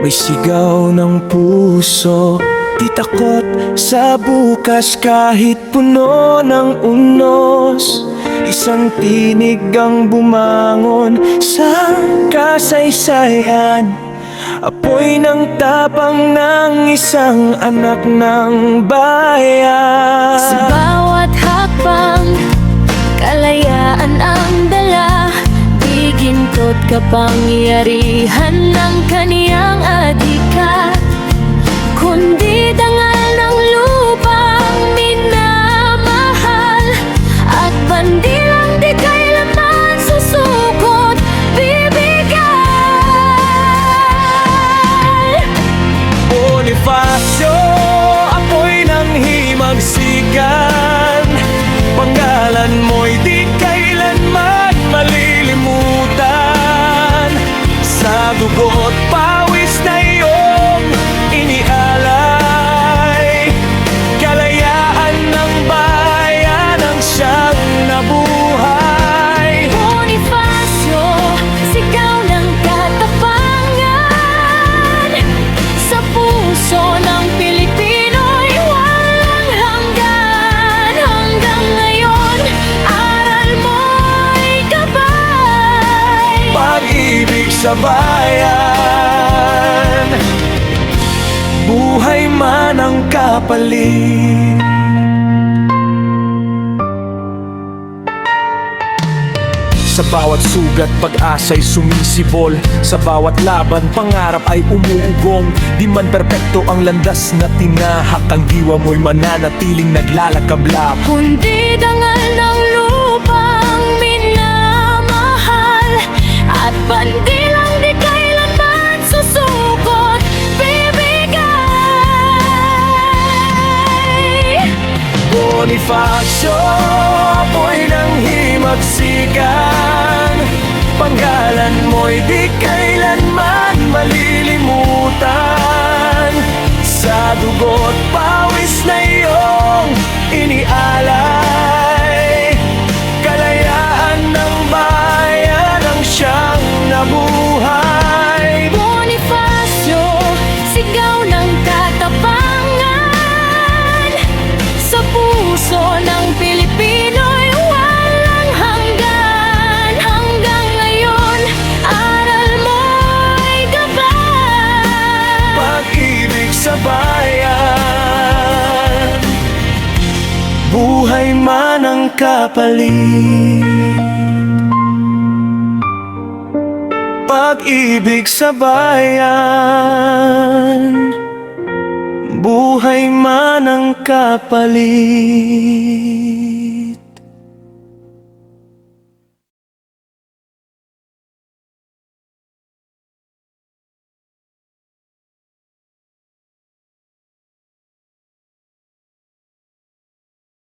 May sigaw ng puso, di takot sa bukas kahit puno ng unos. Isang tinig ang bumangon sa kasaysayan, apoy ng tapang ng isang anak ng bayan. Sa bawat hakbang, kalayaan ang dala, di ginto't kapangyarihan ng kaniyang adhika, kundi dangal ng lupang minamahal, at bandilang di kailanman susukot bibigay. Bonifacio, apoy ng himagsikan, pangalan mo'y di kailanman malilimutan. Sa dugo't pawis na iyong inialay, kalayaan ng bayan ang siyang nabuhay. Bonifacio, sigaw ng katapangan, sa puso ng Pilipino'y walang hanggan. Hanggang ngayon, aral mo'y gabay. Pag-ibig sa bayan, buhay man ang kapalit. Sa bawat sugat, pag-asa'y sumisibol. Sa bawat laban, pangarap ay umuugong. Di man perpekto ang landas na tinahak, ang diwa mo'y mananatiling naglalakablap. Kundi dangal ng lupang minamahal, at bandilang di kailanman susukot bibigay. Bonifacio, apoy ng himagsikan, pangalan mo'y di kailanman malilimutan. Sa dugo't pawis na iyong inialay, kalayaan ng bayan ang siyang nabuhay. Bonifacio, sigaw ng katapangan, sa puso ng Pilipino'y walang hanggan. Hanggang ngayon, aral mo'y gabay. Pag-ibig sa bayan, buhay man ang kapalit. Pag-ibig sa bayan, buhay man ang kapalit.